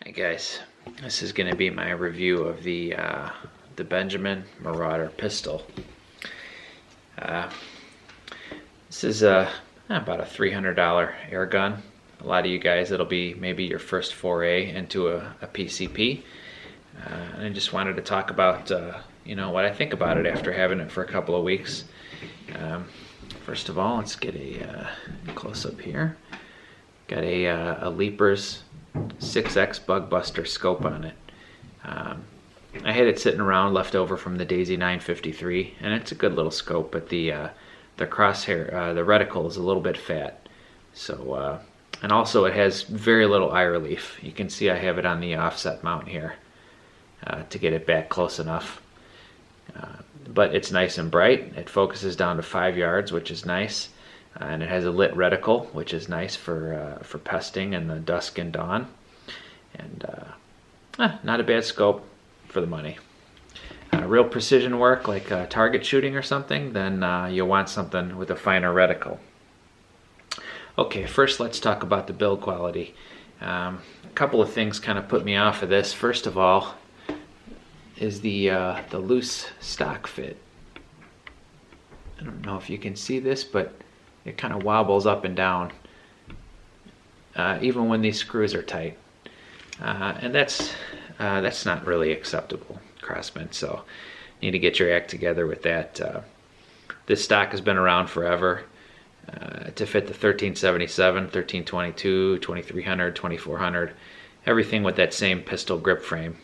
Hi guys, this is going to be my review of the Benjamin Marauder pistol. This is about a $300 air gun. A lot of you guys, it'll be maybe your first foray into a PCP. And I just wanted to talk about what I think about it after having it for a couple of weeks. First of all, let's get a close up here. Got a Leapers 6X Bug Buster scope on it. I had it sitting around left over from the Daisy 953, and it's a good little scope, but the crosshair, the reticle is a little bit fat. So, and also it has very little eye relief. You can see I have it on the offset mount here to get it back close enough. But it's nice and bright. It focuses down to 5 yards, which is nice. And it has a lit reticle, which is nice for pesting in the dusk and dawn. And not a bad scope for the money. Real precision work, like target shooting or something, then you'll want something with a finer reticle. Okay, first let's talk about the build quality. A couple of things kind of put me off of this. First of all is the loose stock fit. I don't know if you can see this, but it kind of wobbles up and down even when these screws are tight, and that's not really acceptable, Craftsman. So you need to get your act together with that. This stock has been around forever to fit the 1377, 1322, 2300, 2400, everything with that same pistol grip frame.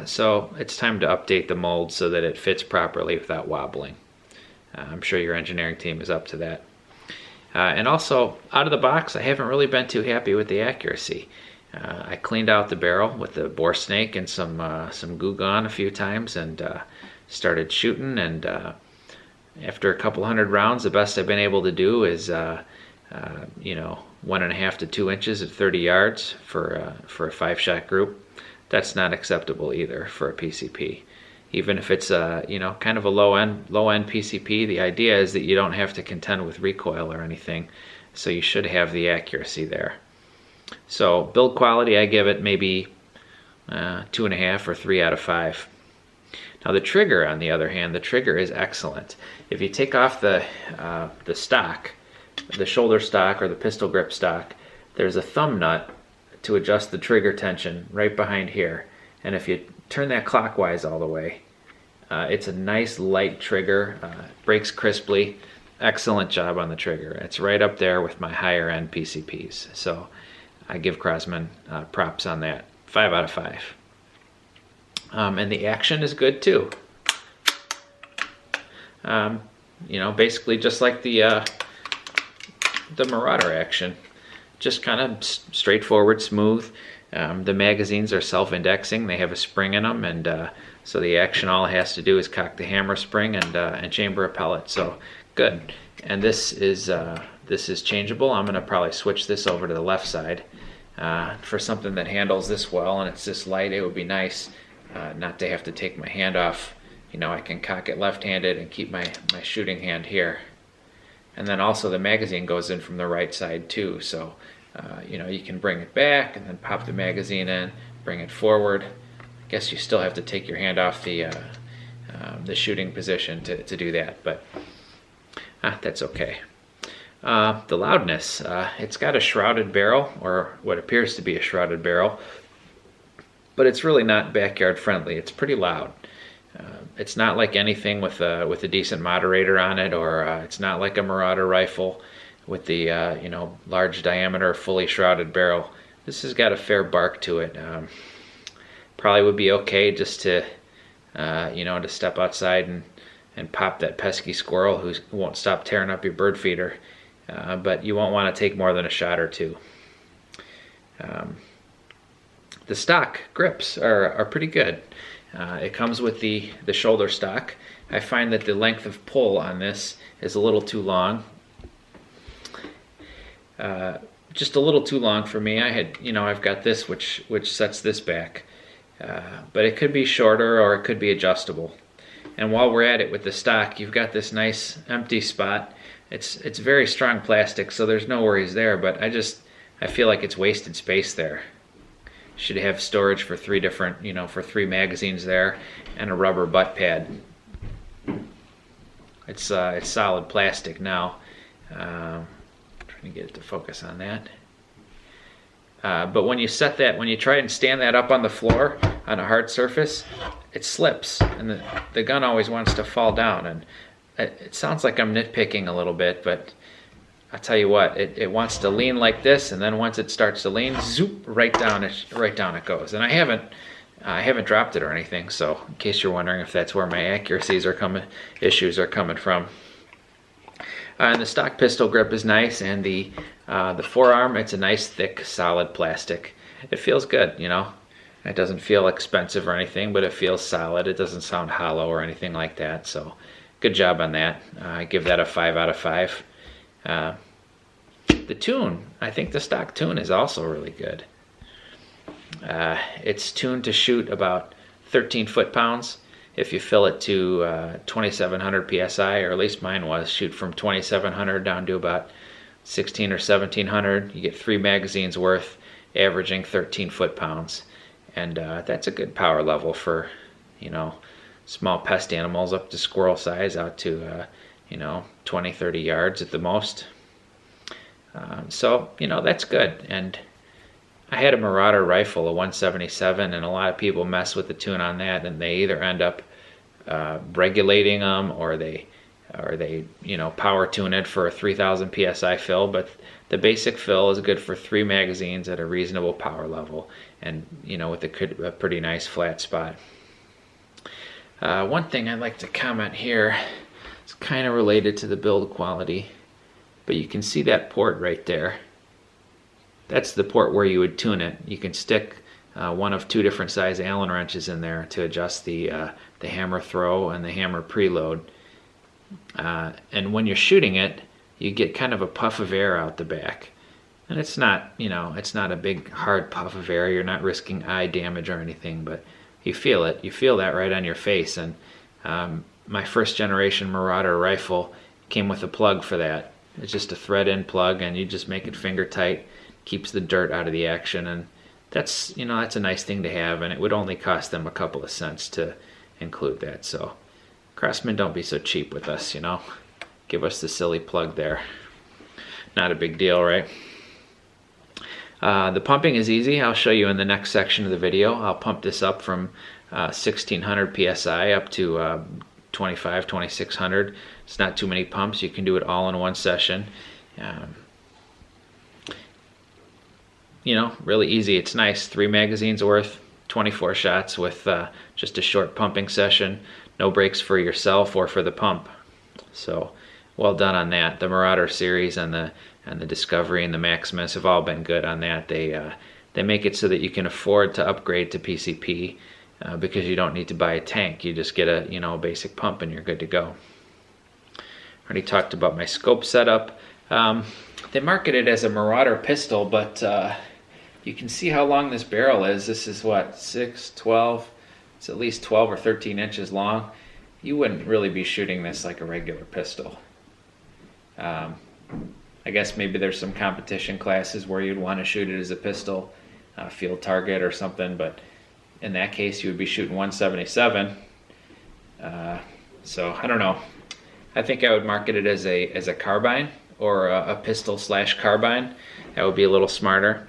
So it's time to update the mold so that it fits properly without wobbling. I'm sure your engineering team is up to that. And also, out of the box, I haven't really been too happy with the accuracy. I cleaned out the barrel with the bore snake and some Goo Gone a few times, and started shooting. And after a couple hundred rounds, the best I've been able to do is 1.5 to 2 inches at 30 yards for a 5-shot group. That's not acceptable either for a PCP. Even if it's kind of a low end PCP, the idea is that you don't have to contend with recoil or anything, so you should have the accuracy there. So build quality, I give it maybe 2.5 or 3 out of 5. Now the trigger, on the other hand, the trigger is excellent. If you take off the stock, the shoulder stock or the pistol grip stock, there's a thumb nut to adjust the trigger tension right behind here. And if you turn that clockwise all the way, it's a nice light trigger, breaks crisply. Excellent job on the trigger. It's right up there with my higher end PCPs. So I give Craftsman props on that. 5 out of 5. And the action is good too. Basically just like the Marauder action. Just kind of straightforward, smooth. The magazines are self-indexing. They have a spring in them, and so the action all it has to do is cock the hammer spring and chamber a pellet. So good. And this is changeable. I'm going to probably switch this over to the left side for something that handles this well, and it's this light. It would be nice not to have to take my hand off. I can cock it left-handed and keep my shooting hand here. And then also the magazine goes in from the right side too, so you can bring it back and then pop the magazine in, bring it forward. I guess you still have to take your hand off the shooting position to do that, but that's okay. The loudness, it's got a shrouded barrel, or what appears to be a shrouded barrel, but it's really not backyard friendly. It's pretty loud. It's not like anything with a decent moderator on it, or it's not like a Marauder rifle with the large diameter fully shrouded barrel. This has got a fair bark to it. Probably would be okay just to to step outside and pop that pesky squirrel who won't stop tearing up your bird feeder, but you won't want to take more than a shot or two. The stock grips are pretty good. It comes with the shoulder stock. I find that the length of pull on this is a little too long. Just a little too long for me. I've got this which sets this back, but it could be shorter or it could be adjustable. And while we're at it with the stock, you've got this nice empty spot. It's very strong plastic, so there's no worries there. But I feel like it's wasted space there. Should have storage for 3 different, for 3 magazines there, and a rubber butt pad. It's solid plastic now. Trying to get it to focus on that. But when you try and stand that up on the floor on a hard surface, it slips, and the gun always wants to fall down. And it sounds like I'm nitpicking a little bit, but I'll tell you what, it wants to lean like this, and then once it starts to lean, zoop, right down it goes. And I haven't dropped it or anything, so in case you're wondering if that's where my issues are coming from. And the stock pistol grip is nice, and the forearm, it's a nice, thick, solid plastic. It feels good, It doesn't feel expensive or anything, but it feels solid. It doesn't sound hollow or anything like that, so good job on that. I give that a 5 out of 5. The tune, I think the stock tune is also really good. It's tuned to shoot about 13 foot-pounds. If you fill it to 2,700 psi, or at least mine was, shoot from 2,700 down to about 16 or 1,700. You get 3 magazines worth, averaging 13 foot-pounds. And that's a good power level for, small pest animals up to squirrel size, out to, 20, 30 yards at the most. So, that's good. And I had a Marauder rifle, a 177, and a lot of people mess with the tune on that, and they either end up regulating them, or they power tune it for a 3,000 psi fill. But the basic fill is good for 3 magazines at a reasonable power level, and with a pretty nice flat spot. One thing I'd like to comment here is kind of related to the build quality, but you can see that port right there. That's the port where you would tune it. You can stick one of 2 different size Allen wrenches in there to adjust the hammer throw and the hammer preload. And when you're shooting it, you get kind of a puff of air out the back. And it's not, it's not a big hard puff of air. You're not risking eye damage or anything, but you feel it. You feel that right on your face. And my first generation Marauder rifle came with a plug for that. It's just a thread-in plug, and you just make it finger tight. Keeps the dirt out of the action, and that's a nice thing to have, and it would only cost them a couple of cents to include that. So Craftsman, don't be so cheap with us, give us the silly plug there. Not a big deal, right? The pumping is easy. I'll show you in the next section of the video. I'll pump this up from 1,600 psi up to 2,500, 2,600. It's not too many pumps. You can do it all in one session. Really easy. It's nice. 3 magazines worth, 24 shots with just a short pumping session. No breaks for yourself or for the pump. So well done on that. The Marauder series and the Discovery and the Maximus have all been good on that. They make it so that you can afford to upgrade to PCP because you don't need to buy a tank. You just get a basic pump and you're good to go. Already talked about my scope setup. They market it as a Marauder pistol, but you can see how long this barrel is. This is what, 6, 12? It's at least 12 or 13 inches long. You wouldn't really be shooting this like a regular pistol. I guess maybe there's some competition classes where you'd want to shoot it as a pistol, field target or something, but in that case you would be shooting 177. So I don't know. I think I would market it as a carbine, or a pistol / carbine. That would be a little smarter.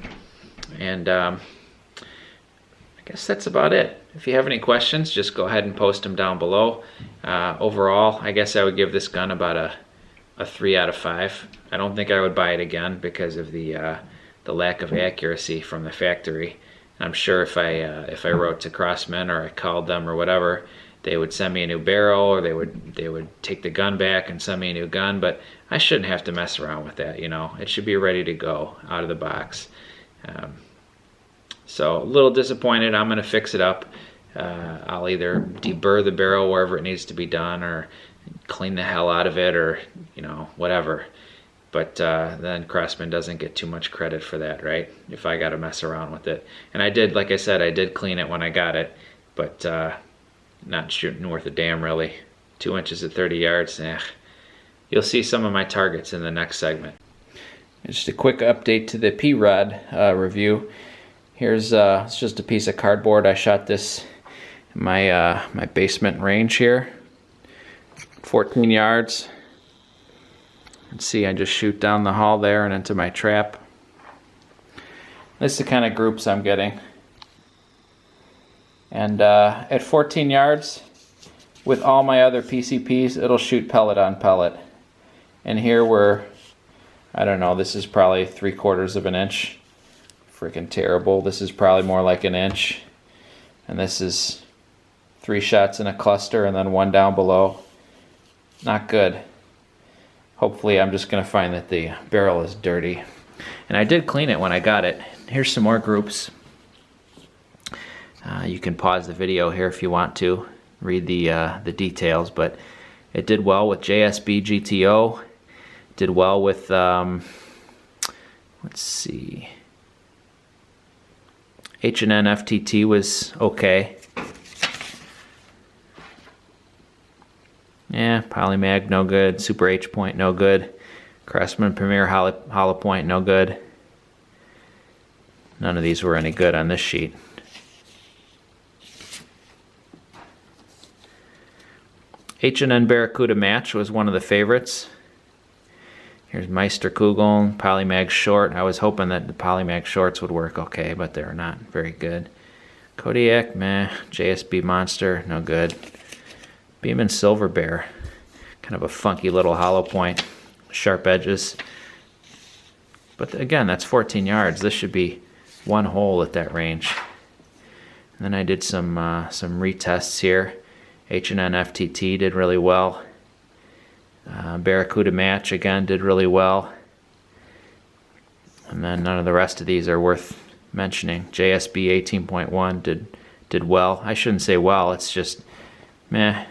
And I guess that's about it. If you have any questions, just go ahead and post them down below. Overall, I guess I would give this gun about a 3 out of 5. I don't think I would buy it again because of the lack of accuracy from the factory. And I'm sure if I wrote to Craftsman, or I called them or whatever, they would send me a new barrel, or they would take the gun back and send me a new gun. But I shouldn't have to mess around with that. It should be ready to go out of the box. So a little disappointed. I'm going to fix it up. I'll either deburr the barrel wherever it needs to be done, or clean the hell out of it, or whatever. But then Craftsman doesn't get too much credit for that, right? If I got to mess around with it. And I did, like I said, I did clean it when I got it, but not shooting worth a damn really. 2 inches at 30 yards. You'll see some of my targets in the next segment. Just a quick update to the P-Rod review. Here's it's just a piece of cardboard. I shot this in my basement range here. 14 yards. Let's see, I just shoot down the hall there and into my trap. This is the kind of groups I'm getting. And at 14 yards, with all my other PCPs, it'll shoot pellet on pellet. And here we're, I don't know, this is probably 3/4 of an inch. Freaking terrible. This is probably more like an inch. And this is 3 shots in a cluster and then 1 down below. Not good. Hopefully I'm just going to find that the barrel is dirty. And I did clean it when I got it. Here's some more groups. You can pause the video here if you want to read the details, but it did well with JSB GTO. Did well with let's see, H&N FTT was okay. Yeah, Polymag no good. Super H point no good. Craftsman Premier hollow point no good. None of these were any good on this sheet. H&N Barracuda Match was one of the favorites. Here's Meisterkugeln, Polymag Short. I was hoping that the Polymag Shorts would work okay, but they're not very good. Kodiak, meh. JSB Monster, no good. Beeman Silver Bear, kind of a funky little hollow point, sharp edges. But again, that's 14 yards. This should be 1 hole at that range. And then I did some retests here. H&N FTT did really well. Barracuda Match again did really well. And then none of the rest of these are worth mentioning. JSB 18.1 did well. I shouldn't say well, it's just meh.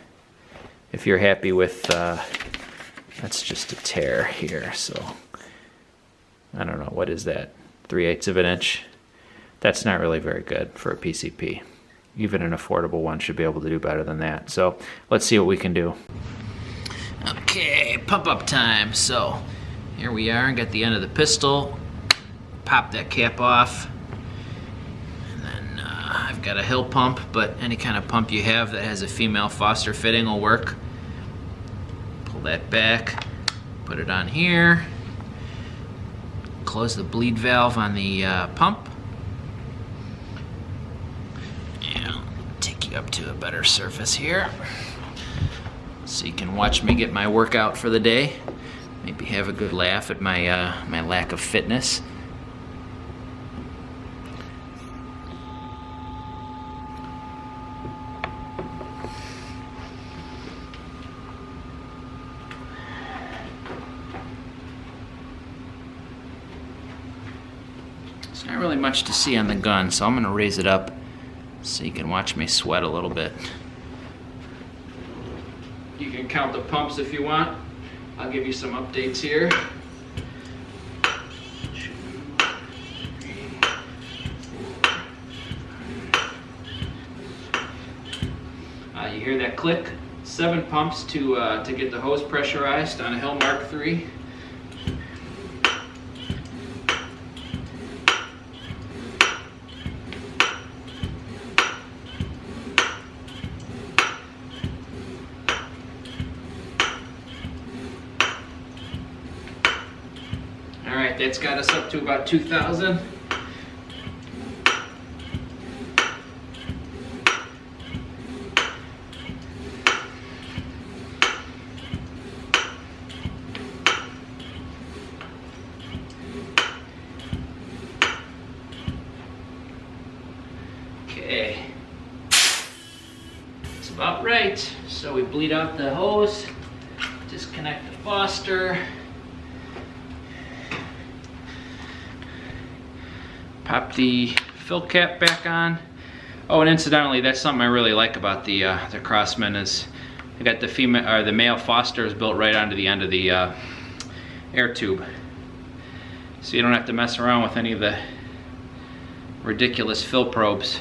If you're happy with, that's just a tear here, so I don't know, what is that, 3/8 of an inch? That's not really very good for a PCP. Even an affordable one should be able to do better than that. So let's see what we can do. Okay, pump up time. So here we are, got the end of the pistol. Pop that cap off. And then I've got a hill pump, but any kind of pump you have that has a female Foster fitting will work. Pull that back, put it on here. Close the bleed valve on the pump. Up to a better surface here so you can watch me get my workout for the day, maybe have a good laugh at my my lack of fitness. There's not really much to see on the gun, so I'm going to raise it up so you can watch me sweat a little bit. You can count the pumps if you want. I'll give you some updates here. 2, 3, 4. You hear that click? 7 pumps to get the hose pressurized on a Hill Mark III. Alright, that's got us up to about 2,000. Okay, that's about right. So we bleed out the hose, disconnect the Foster. Pop the fill cap back on. Oh, and incidentally, that's something I really like about the Crosman is I got the female or the male Foster is built right onto the end of the air tube, so you don't have to mess around with any of the ridiculous fill probes.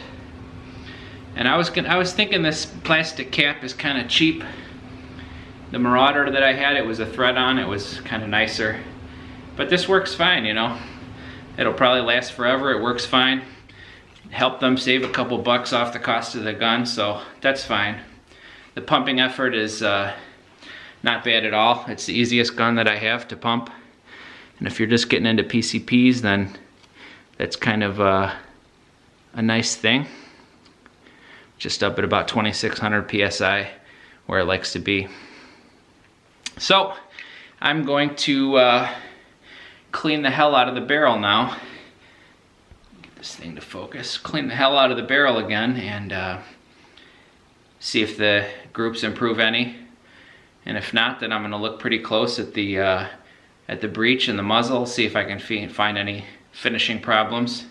And I was thinking this plastic cap is kind of cheap. The Marauder that I had, it was a thread on. It was kind of nicer, but this works fine, you know. It'll probably last forever. It works fine. help them save a couple bucks off the cost of the gun, so that's fine. The pumping effort is not bad at all. It's the easiest gun that I have to pump. And if you're just getting into PCPs, then that's kind of a nice thing. Just up at about 2600 PSI, where it likes to be. So I'm going to clean the hell out of the barrel now. Get this thing to focus. Clean the hell out of the barrel again and see if the groups improve any. And if not, then I'm going to look pretty close at the breech and the muzzle, see if I can find any finishing problems.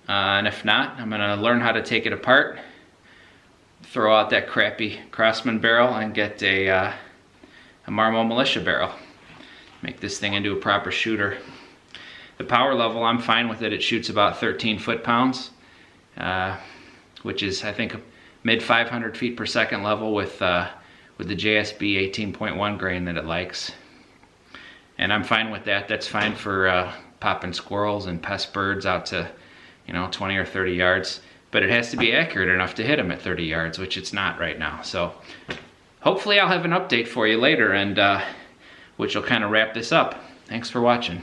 And if not, I'm going to learn how to take it apart, throw out that crappy Craftsman barrel, and get a Marmo Militia barrel. Make this thing into a proper shooter. The power level, I'm fine with it. It shoots about 13 foot-pounds, which is, I think, mid 500 feet per second level with the JSB 18.1 grain that it likes. And I'm fine with that. That's fine for popping squirrels and pest birds out to, 20 or 30 yards. But it has to be accurate enough to hit them at 30 yards, which it's not right now. So hopefully I'll have an update for you later, and which will kind of wrap this up. Thanks for watching.